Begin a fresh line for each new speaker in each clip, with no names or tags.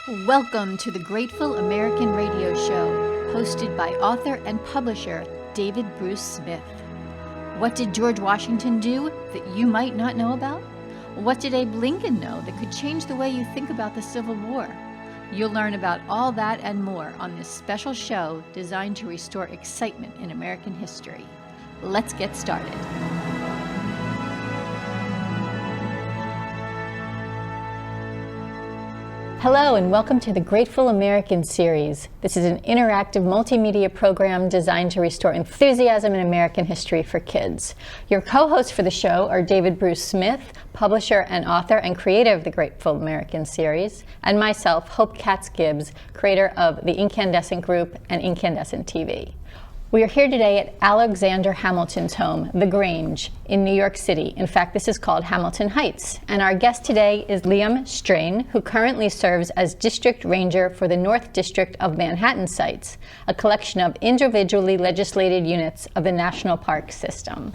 Welcome to the Grateful American Radio Show, hosted by author and publisher David Bruce Smith. What did George Washington do that you might not know about? What did Abe Lincoln know that could change the way you think about the Civil War? You'll learn about all that and more on this special show designed to restore excitement in American history. Let's get started. Hello and welcome to the Grateful American series. This is an interactive multimedia program designed to restore enthusiasm in American history for kids. Your co-hosts for the show are David Bruce Smith, publisher and author and creator of the Grateful American series, and myself, Hope Katz-Gibbs, creator of the Incandescent Group and Incandescent TV. We are here today at Alexander Hamilton's home, The Grange, in New York City. In fact, this is called Hamilton Heights. And our guest today is Liam Strain, who currently serves as District Ranger for the North District of Manhattan Sites, a collection of individually legislated units of the National Park System.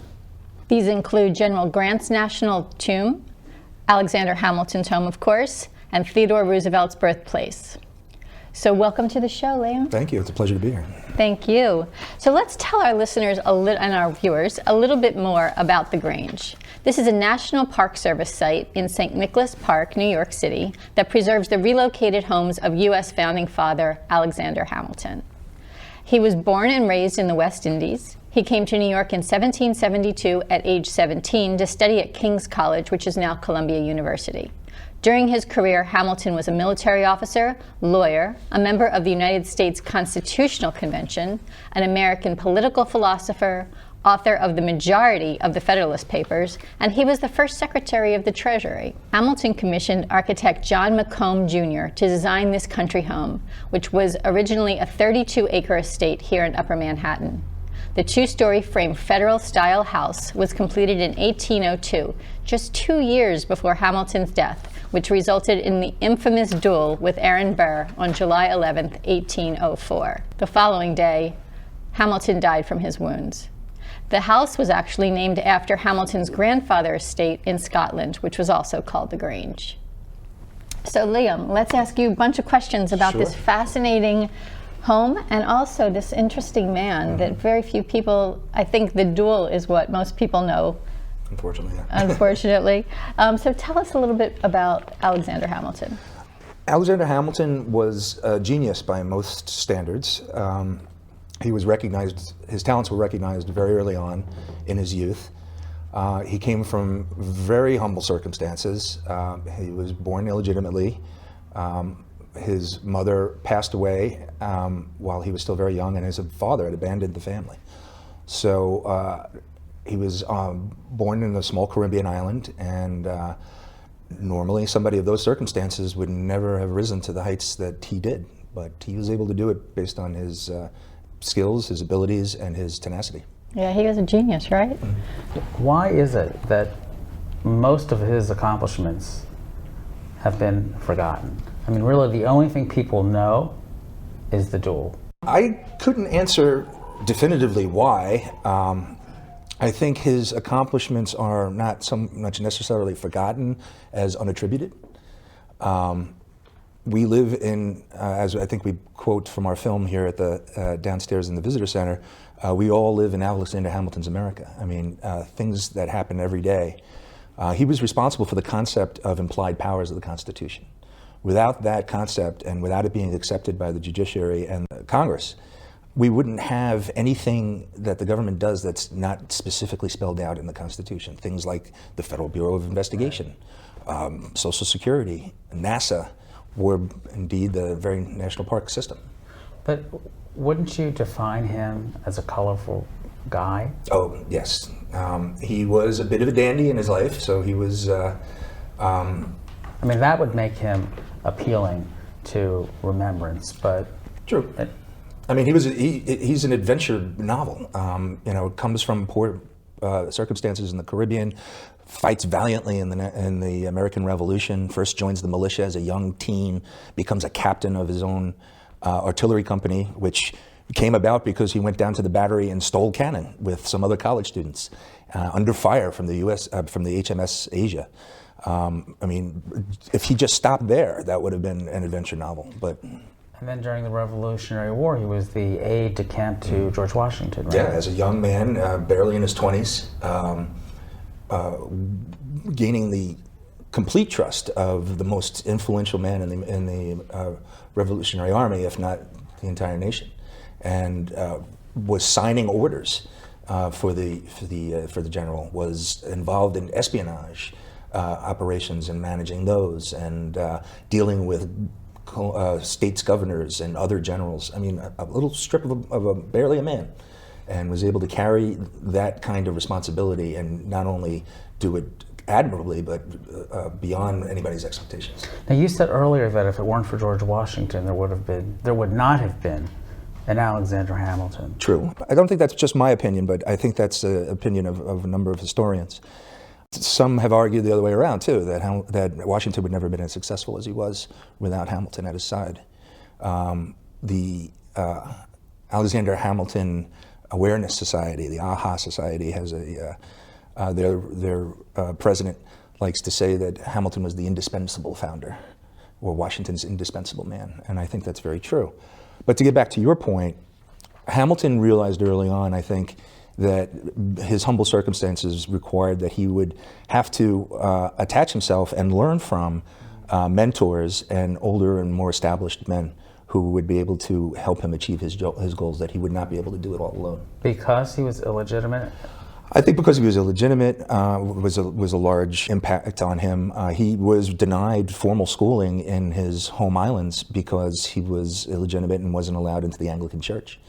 These include General Grant's National Tomb, Alexander Hamilton's home, of course, and Theodore Roosevelt's birthplace. So welcome to the show, Liam.
Thank you. It's a pleasure to be here.
Thank you. So let's tell our listeners and our viewers a little bit more about The Grange. This is a National Park Service site in St. Nicholas Park, New York City, that preserves the relocated homes of U.S. founding father Alexander Hamilton. He was born and raised in the West Indies. He came to New York in 1772 at age 17 to study at King's College, which is now Columbia University. During his career, Hamilton was a military officer, lawyer, a member of the United States Constitutional Convention, an American political philosopher, author of the majority of the Federalist Papers, and he was the first Secretary of the Treasury. Hamilton commissioned architect John McComb Jr. to design this country home, which was originally a 32-acre estate here in Upper Manhattan. The two-story frame Federal-style house was completed in 1802, just 2 years before Hamilton's death, which resulted in the infamous duel with Aaron Burr on July 11, 1804. The following day, Hamilton died from his wounds. The house was actually named after Hamilton's grandfather's estate in Scotland, which was also called The Grange. So Liam, let's ask you a bunch of questions about this fascinating home and also this interesting man that very few people, I think the Duel is what most people know.
Unfortunately, yeah.
Unfortunately. So tell us a little bit about Alexander Hamilton.
Alexander Hamilton was a genius by most standards. He was recognized, his talents were recognized very early on in his youth. He came from very humble circumstances. He was born illegitimately. His mother passed away while he was still very young, and his father had abandoned the family. So he was born in a small Caribbean island, and normally somebody of those circumstances would never have risen to the heights that he did. But he was able to do it based on his skills, his abilities, and his tenacity.
Yeah, he was a genius, right?
Why is it that most of his accomplishments have been forgotten? I mean, really, the only thing people know is the duel.
I couldn't answer definitively why. I think his accomplishments are not so much necessarily forgotten as unattributed. We live in, as I think we quote from our film here at the downstairs in the visitor center, we all live in Alexander Hamilton's America. I mean, things that happen every day. He was responsible for the concept of implied powers of the Constitution. Without that concept and without it being accepted by the judiciary and the Congress, we wouldn't have anything that the government does that's not specifically spelled out in the Constitution. Things like the Federal Bureau of Investigation, Social Security, NASA, or indeed the very National Park System.
But wouldn't you define him as a colorful guy?
Oh, yes. He was a bit of a dandy in his life, so he was...
I mean, that would make him appealing to remembrance, but...
True. I mean, he's an adventure novel. You know, comes from poor circumstances in the Caribbean, fights valiantly in the American Revolution, first joins the militia as a young teen, becomes a captain of his own artillery company, which came about because he went down to the battery and stole cannon with some other college students under fire from the U.S. From the HMS Asia. I mean, if he just stopped there, that would have been an adventure novel. But
And then during the Revolutionary War, he was the aide de camp to George Washington, right?
yeah, as a young man, barely in his 20s, gaining the complete trust of the most influential man in the Revolutionary Army, if not the entire nation, and was signing orders for the general, was involved in espionage operations and managing those, and dealing with states governors and other generals. I mean, a little strip of a barely a man, and was able to carry that kind of responsibility and not only do it admirably, but beyond anybody's expectations.
Now, you said earlier that if it weren't for George Washington, there would not have been an Alexander Hamilton.
True. I don't think that's just my opinion, but I think that's the opinion of a number of historians. Some have argued the other way around too, that Washington would never have been as successful as he was without Hamilton at his side. The Alexander Hamilton Awareness Society, the AHA Society, has their president likes to say that Hamilton was the indispensable founder, or Washington's indispensable man, and I think that's very true. But to get back to your point, Hamilton realized early on, I think, that his humble circumstances required that he would have to attach himself and learn from mentors and older and more established men who would be able to help him achieve his goals, that he would not be able to do it all alone.
Because he was illegitimate?
I think because he was illegitimate was a large impact on him. He was denied formal schooling in his home islands because he was illegitimate and wasn't allowed into the Anglican Church.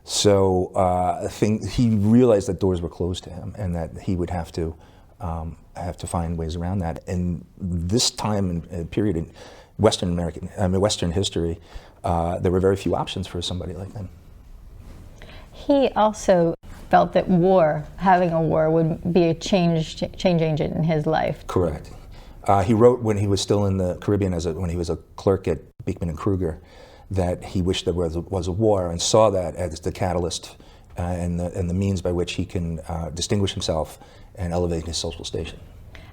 So he realized that doors were closed to him, and that he would have to find ways around that. And this time and period in Western history, there were very few options for somebody like him.
He also felt that having a war would be a change agent in his life.
Correct. He wrote when he was still in the Caribbean, when he was a clerk at Beekman and Kruger, that he wished there was a war, and saw that as the catalyst and the means by which he can distinguish himself and elevate his social station.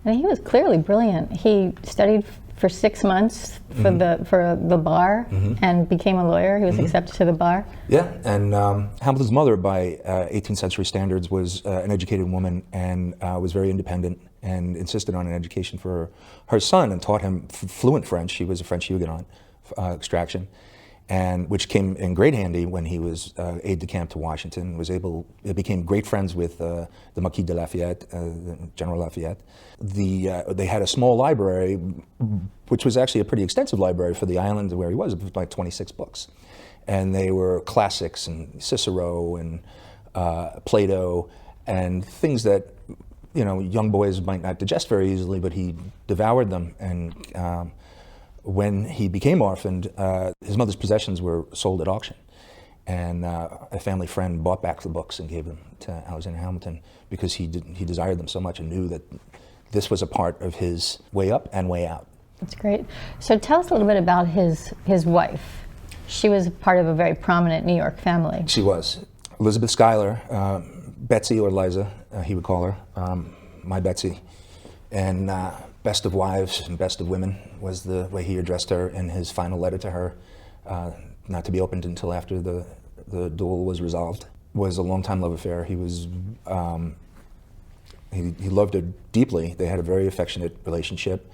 And he was clearly brilliant. He studied for 6 months for the bar and became a lawyer. He was accepted to the bar.
Yeah, and Hamilton's mother, by 18th century standards, was an educated woman and was very independent and insisted on an education for her son and taught him fluent French. He was a French Huguenot extraction, and which came in great handy when he was aide de camp to Washington. Became great friends with the Marquis de Lafayette, General Lafayette. They had a small library, which was actually a pretty extensive library for the island where he was. It was like 26 books, and they were classics and Cicero and Plato and things that young boys might not digest very easily, but he devoured them. And when he became orphaned, his mother's possessions were sold at auction, and a family friend bought back the books and gave them to Alexander Hamilton because he desired them so much and knew that this was a part of his way up and way out.
That's great. So tell us a little bit about his wife. She was part of a very prominent New York family.
She was. Elizabeth Schuyler, Betsy, or Liza, he would call her, my Betsy, and best of wives and best of women was the way he addressed her in his final letter to her, not to be opened until after the duel was resolved. Was a long-time love affair. He was he loved her deeply. They had a very affectionate relationship.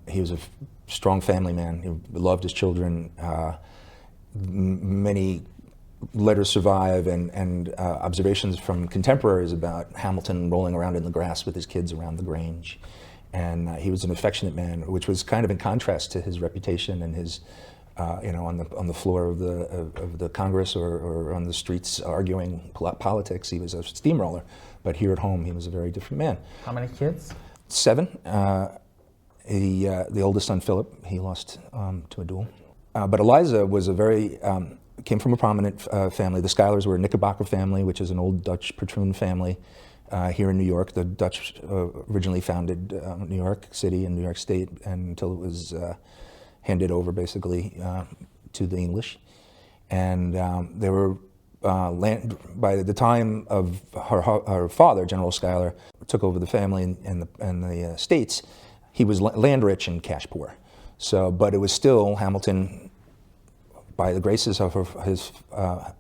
He was a strong family man. He loved his children. Many letters survive and observations from contemporaries about Hamilton rolling around in the grass with his kids around the Grange. And he was an affectionate man, which was kind of in contrast to his reputation and his, on the floor of the Congress or on the streets arguing politics. He was a steamroller, but here at home he was a very different man.
How many kids?
7. The oldest son, Philip, he lost to a duel. But Eliza was came from a prominent family. The Schuylers were a Knickerbocker family, which is an old Dutch patroon family. Here in New York. The Dutch originally founded New York City and New York State until it was handed over basically to the English. And they were by the time of her father, General Schuyler, took over the family and the estates, he was land rich and cash poor. So, but it was still Hamilton, by the graces of his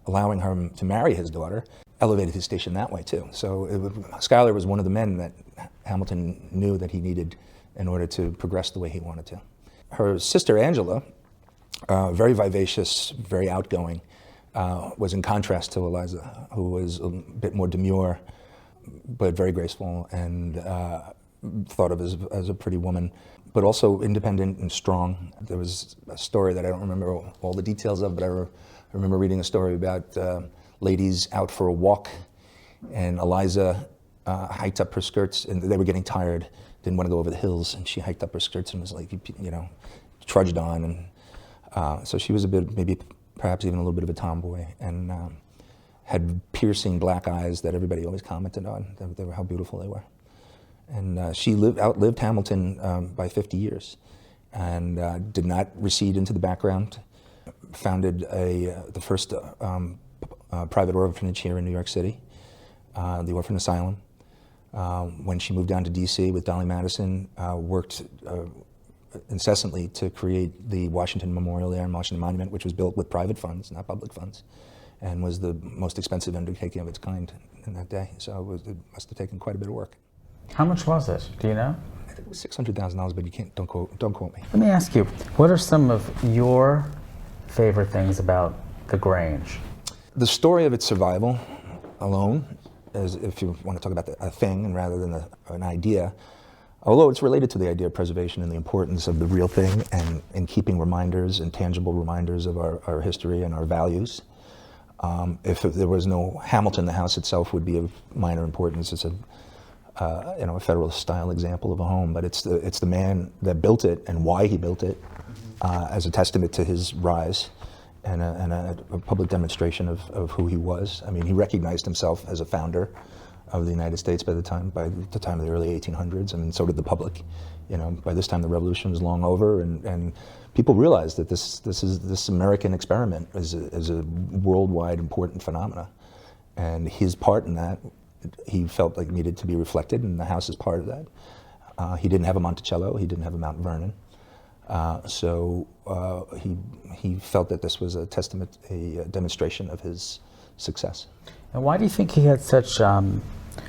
allowing her to marry his daughter, elevated his station that way too. So Schuyler was one of the men that Hamilton knew that he needed in order to progress the way he wanted to. Her sister Angela, very vivacious, very outgoing, was in contrast to Eliza, who was a bit more demure, but very graceful and thought of as a pretty woman, but also independent and strong. There was a story that I don't remember all the details of, but I remember reading a story about ladies out for a walk, and Eliza hiked up her skirts, and they were getting tired, didn't want to go over the hills, and she hiked up her skirts and was like, trudged on, and so she was a bit, maybe perhaps even a little bit of a tomboy, and had piercing black eyes that everybody always commented on, how beautiful they were. And she outlived Hamilton by 50 years, and did not recede into the background. Founded the first private orphanage here in New York City, the Orphan Asylum. When she moved down to D.C. with Dolly Madison, worked incessantly to create the Washington Memorial there and Washington Monument, which was built with private funds, not public funds, and was the most expensive undertaking of its kind in that day. So it must have taken quite a bit of work.
How much was it? Do you know?
I think it was $600,000, but don't quote me.
Let me ask you, what are some of your favorite things about the Grange?
The story of its survival alone, as if you want to talk about a thing and rather than an idea, although it's related to the idea of preservation and the importance of the real thing and in keeping reminders and tangible reminders of our history and our values. If there was no Hamilton, the house itself would be of minor importance. It's a Federalist style example of a home, but it's the man that built it and why he built it as a testament to his rise and a public demonstration of who he was. I mean, he recognized himself as a founder of the United States by the time of the early 1800s, and so did the public. By this time the revolution was long over, and people realized that this American experiment is a worldwide important phenomena, and his part in that, he felt like needed to be reflected, and the house is part of that. He didn't have a Monticello, he didn't have a Mount Vernon, so he felt that this was a testament, a demonstration of his success.
And why do you think he had such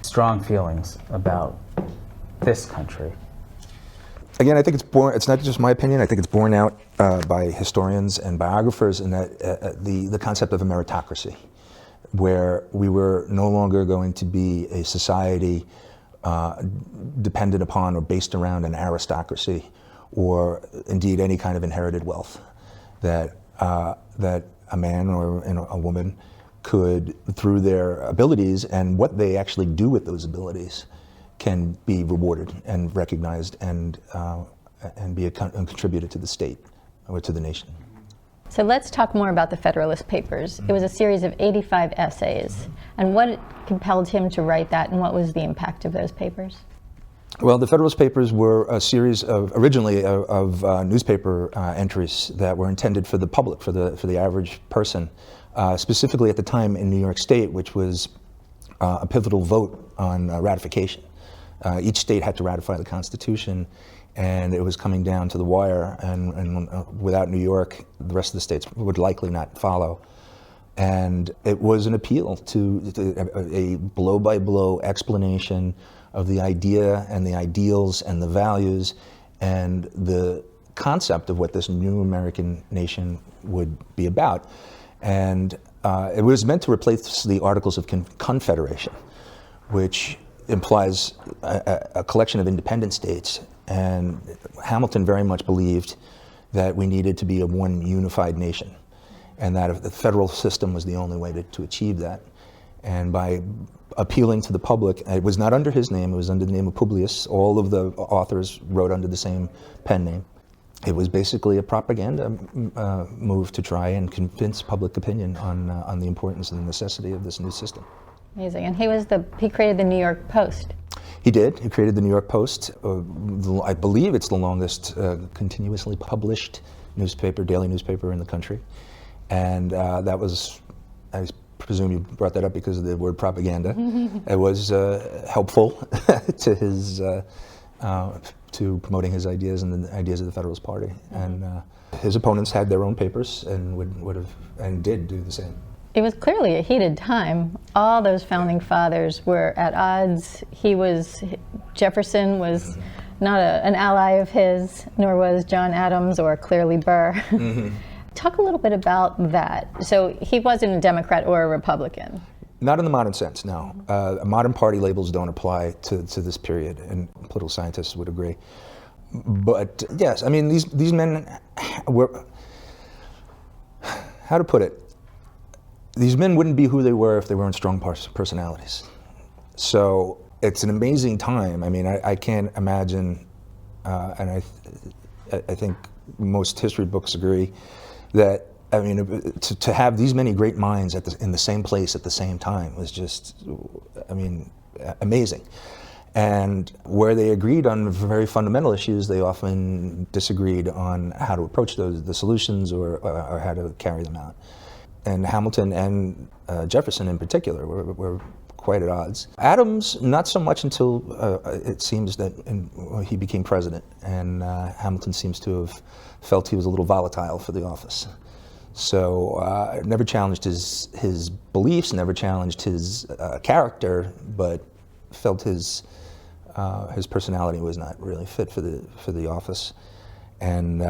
strong feelings about this country?
Again, I think it's not just my opinion, I think it's borne out by historians and biographers in that the concept of a meritocracy, where we were no longer going to be a society dependent upon or based around an aristocracy or indeed any kind of inherited wealth, that a man or a woman could, through their abilities and what they actually do with those abilities, can be rewarded and recognized and be and contributed to the state or to the nation.
So let's talk more about the Federalist Papers. It was a series of 85 essays. And what compelled him to write that, and what was the impact of those papers?
Well, the Federalist Papers were a series originally of newspaper entries that were intended for the public, for the average person, specifically at the time in New York State, which was a pivotal vote on ratification. Each state had to ratify the Constitution, and it was coming down to the wire, and without New York, the rest of the states would likely not follow. And it was an appeal to a blow-by-blow explanation of the idea and the ideals and the values and the concept of what this new American nation would be about. And it was meant to replace the Articles of Confederation, which implies a collection of independent states. And Hamilton very much believed that we needed to be a one unified nation, and that the federal system was the only way to achieve that. And by appealing to the public, it was not under his name, it was under the name of Publius. All of the authors wrote under the same pen name. It was basically a propaganda move to try and convince public opinion on the importance and the necessity of this new system.
Amazing. And he created the New York Post.
He did. He created the New York Post. I believe it's the longest continuously published daily newspaper in the country. And that was presume you brought that up because of the word propaganda. It was helpful to his to promoting his ideas and the ideas of the Federalist Party. And his opponents had their own papers and would have and did do the same.
It was clearly a heated time. All those founding fathers were at odds. Jefferson was not an ally of his, nor was John Adams or clearly Burr. Talk a little bit about that. So he wasn't a Democrat or a Republican.
Not in the modern sense, no. Modern party labels don't apply to this period, and political scientists would agree. But yes, I mean, these men were, how to put it, these men wouldn't be who they were if they weren't strong personalities. So it's an amazing time. I mean, I can't imagine, and I think most history books agree, that, I mean, to have these many great minds in the same place at the same time was just, I mean, amazing. And where they agreed on very fundamental issues, they often disagreed on how to approach the solutions or how to carry them out. And Hamilton and Jefferson in particular were quite at odds. Adams, not so much until it seems that he became president, and Hamilton seems to have felt he was a little volatile for the office. So never challenged his beliefs, never challenged his character, but felt his personality was not really fit for the office. And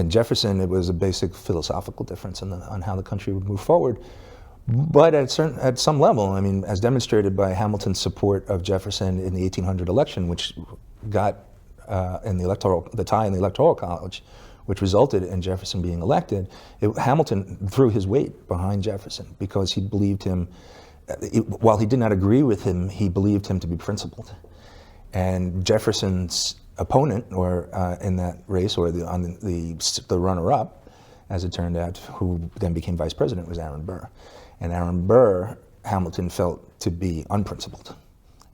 Jefferson, it was a basic philosophical difference on how the country would move forward. But at some level, I mean, as demonstrated by Hamilton's support of Jefferson in the 1800 election, which got the tie in the Electoral College, which resulted in Jefferson being elected, Hamilton threw his weight behind Jefferson because he believed him, while he did not agree with him, he believed him to be principled. And Jefferson's opponent, or in that race, or the runner-up, as it turned out, who then became vice president, was Aaron Burr. And Aaron Burr, Hamilton felt to be unprincipled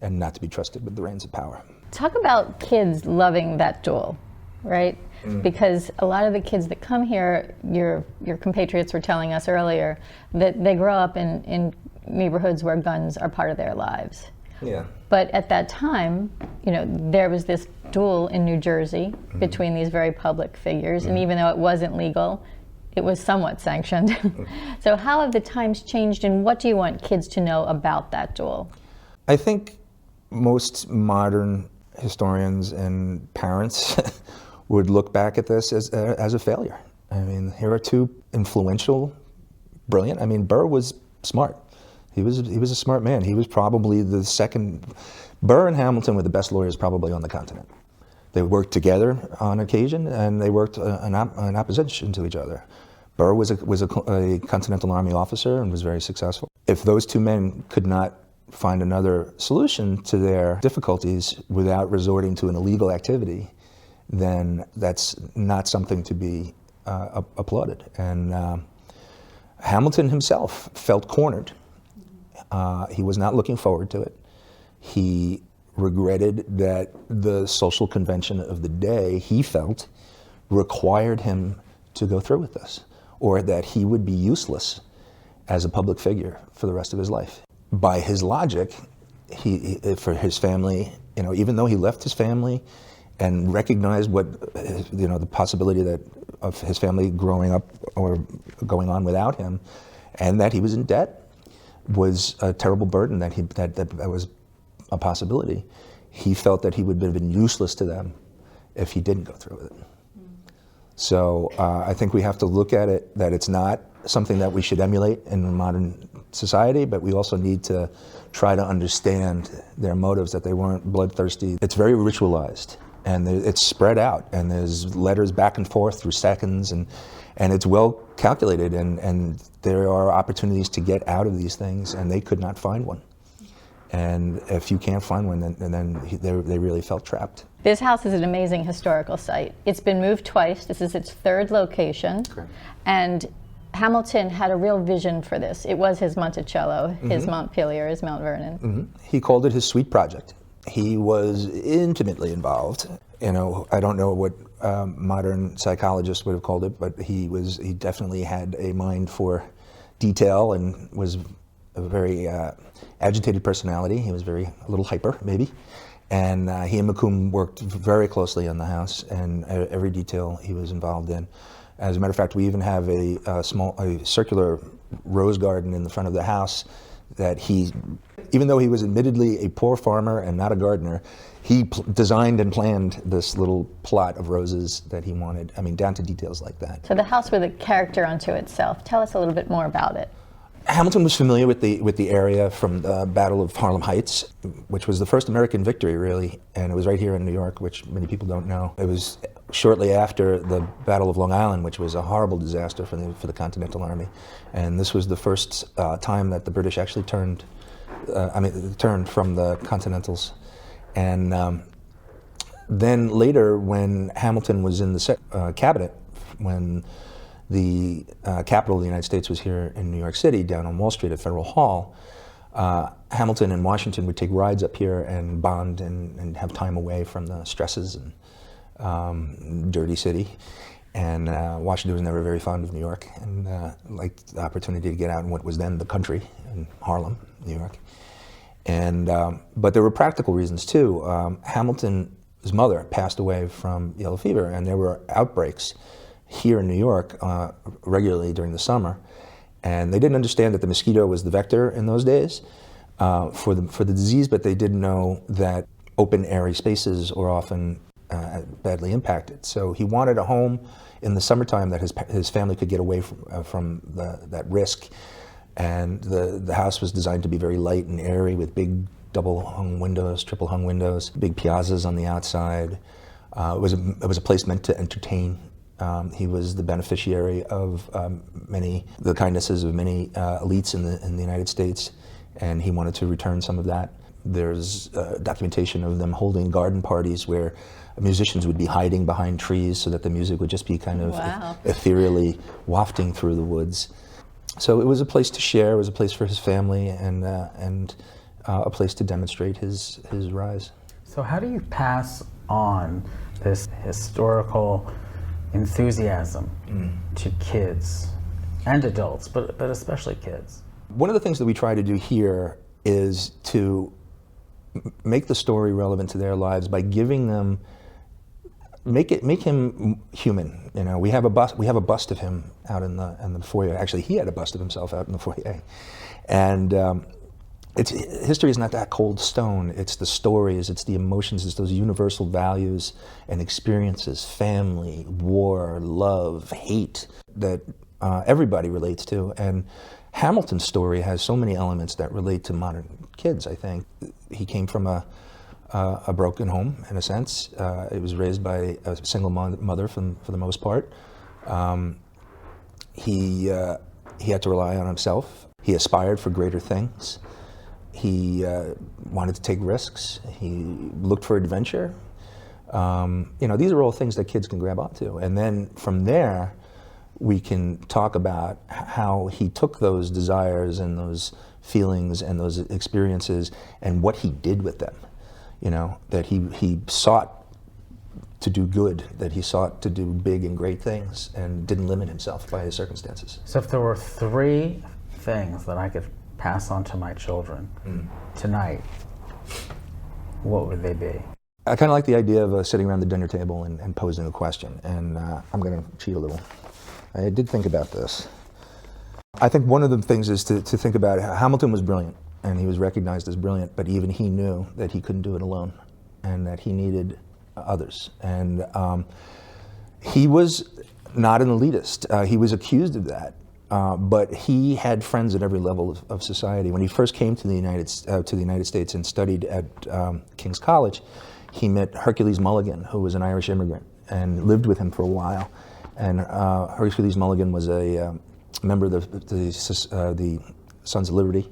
and not to be trusted with the reins of power. Talk
about kids loving that duel, right? Because a lot of the kids that come here, your compatriots were telling us earlier, that they grow up in neighborhoods where guns are part of their lives.
Yeah.
But at that time, there was this duel in New Jersey between these very public figures, and even though it wasn't legal, it was somewhat sanctioned. So how have the times changed, and what do you want kids to know about that duel?
I think most modern historians and parents would look back at this as a failure. I mean, here are two influential, brilliant. I mean, Burr was smart. He was a smart man. He was probably the second. Burr and Hamilton were the best lawyers probably on the continent. They worked together on occasion, and they worked in opposition to each other. Burr was a Continental Army officer and was very successful. If those two men could not find another solution to their difficulties without resorting to an illegal activity, then that's not something to be applauded. And Hamilton himself felt cornered. He was not looking forward to it. He regretted that the social convention of the day, he felt, required him to go through with this, or that he would be useless as a public figure for the rest of his life. By his logic, for his family, even though he left his family and recognized the possibility of his family growing up or going on without him, and that he was in debt, was a terrible burden, that was a possibility. He felt that he would have been useless to them if he didn't go through with it. So I think we have to look at it that it's not something that we should emulate in modern society, but we also need to try to understand their motives, that they weren't bloodthirsty. It's very ritualized, and it's spread out, and there's letters back and forth through seconds, and it's well calculated, and there are opportunities to get out of these things, and they could not find one. And if you can't find one, then they really felt trapped.
This house is an amazing historical site. It's been moved twice. This is its third location.
Correct.
And Hamilton had a real vision for this. It was his Monticello, his Montpelier, his Mount Vernon.
He called it his sweet project. He was intimately involved. I don't know what modern psychologists would have called it, but he definitely had a mind for detail and was a very agitated personality. He was a little hyper, maybe. And he and McComb worked very closely on the house, and every detail he was involved in. As a matter of fact, we even have a circular rose garden in the front of the house that even though he was admittedly a poor farmer and not a gardener, he designed and planned this little plot of roses that he wanted. I mean, down to details like that.
So the house with a character unto itself. Tell us a little bit more about it.
Hamilton was familiar with the area from the Battle of Harlem Heights, which was the first American victory, really, and it was right here in New York, which many people don't know. It was shortly after the Battle of Long Island, which was a horrible disaster for the Continental Army, and this was the first time that the British actually turned from the Continentals. And then later, when Hamilton was in the cabinet, when the capital of the United States was here in New York City, down on Wall Street at Federal Hall, Hamilton and Washington would take rides up here and bond and have time away from the stresses and dirty city. And Washington was never very fond of New York and liked the opportunity to get out in what was then the country in Harlem, New York. And but there were practical reasons too. Hamilton's mother passed away from yellow fever, and there were outbreaks here in New York regularly during the summer, and they didn't understand that the mosquito was the vector in those days for the disease, but they did know that open, airy spaces were often badly impacted. So he wanted a home in the summertime that his family could get away from that risk, and the house was designed to be very light and airy with big double-hung windows, triple-hung windows, big piazzas on the outside. It was a place meant to entertain. He was the beneficiary of the kindnesses of many elites in the United States, and he wanted to return some of that. There's documentation of them holding garden parties where musicians would be hiding behind trees so that the music would just be kind of ethereally wafting through the woods. So it was a place to share, it was a place for his family, and a place to demonstrate his rise.
So how do you pass on this historical enthusiasm to kids and adults, but especially kids?
One of the things that we try to do here is to make the story relevant to their lives by giving them, make him human. You know, we have a bust of him out in the foyer. Actually, he had a bust of himself out in the foyer, and history is not that cold stone. It's the stories, it's the emotions, it's those universal values and experiences, family, war, love, hate, that everybody relates to. And Hamilton's story has so many elements that relate to modern kids, I think. He came from a broken home, in a sense. It was raised by a single mother for the most part. He had to rely on himself. He aspired for greater things. He wanted to take risks. He looked for adventure. These are all things that kids can grab onto. And then from there, we can talk about how he took those desires and those feelings and those experiences and what he did with them. You know, that he sought to do good, that he sought to do big and great things and didn't limit himself by his circumstances.
So if there were 3 things that I could pass on to my children tonight, what would they be?
I kind of like the idea of sitting around the dinner table and posing a question, and I'm going to cheat a little. I did think about this. I think one of the things is to think about how Hamilton was brilliant, and he was recognized as brilliant, but even he knew that he couldn't do it alone, and that he needed others. And he was not an elitist. He was accused of that. But he had friends at every level of society. When he first came to the United States and studied at King's College, he met Hercules Mulligan, who was an Irish immigrant, and lived with him for a while. And Hercules Mulligan was a member of the Sons of Liberty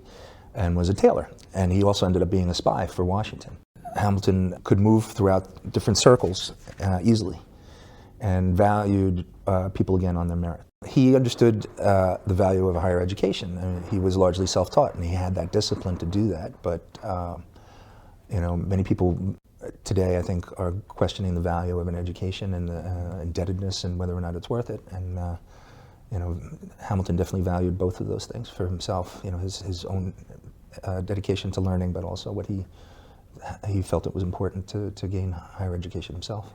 and was a tailor. And he also ended up being a spy for Washington. Hamilton could move throughout different circles easily and valued people again on their merit. He understood the value of a higher education. I mean, he was largely self-taught, and he had that discipline to do that. But many people today, I think, are questioning the value of an education and indebtedness and whether or not it's worth it. And You know, Hamilton definitely valued both of those things for himself. You know, his own dedication to learning, but also what he felt it was important to gain higher education himself.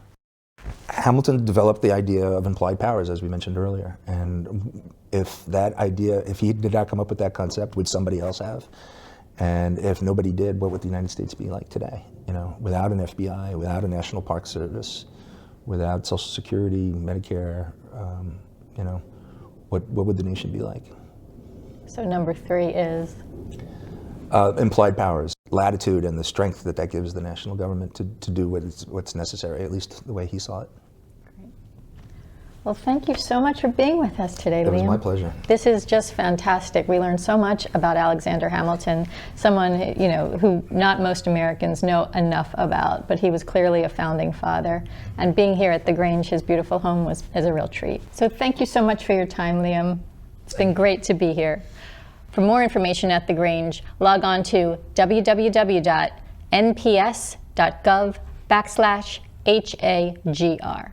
Hamilton developed the idea of implied powers, as we mentioned earlier, and if he did not come up with that concept, would somebody else have? And if nobody did, what would the United States be like today? You know, without an FBI, without a National Park Service, without Social Security, Medicare, you know, what would the nation be like?
So number 3 is?
Implied powers, latitude, and the strength that gives the national government to do what's necessary, at least the way he saw it.
Great. Well, thank you so much for being with us today, Liam.
It was my pleasure.
This is just fantastic. We learned so much about Alexander Hamilton, someone, you know, who not most Americans know enough about, but he was clearly a founding father. And being here at the Grange, his beautiful home, is a real treat. So thank you so much for your time, Liam. It's been great to be here. For more information at the Grange, log on to www.nps.gov/HAGR.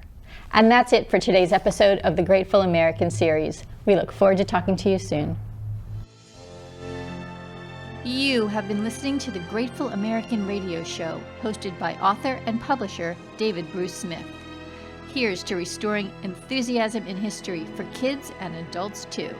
And that's it for today's episode of the Grateful American series. We look forward to talking to you soon. You have been listening to the Grateful American radio show, hosted by author and publisher David Bruce Smith. Here's to restoring enthusiasm in history for kids and adults too.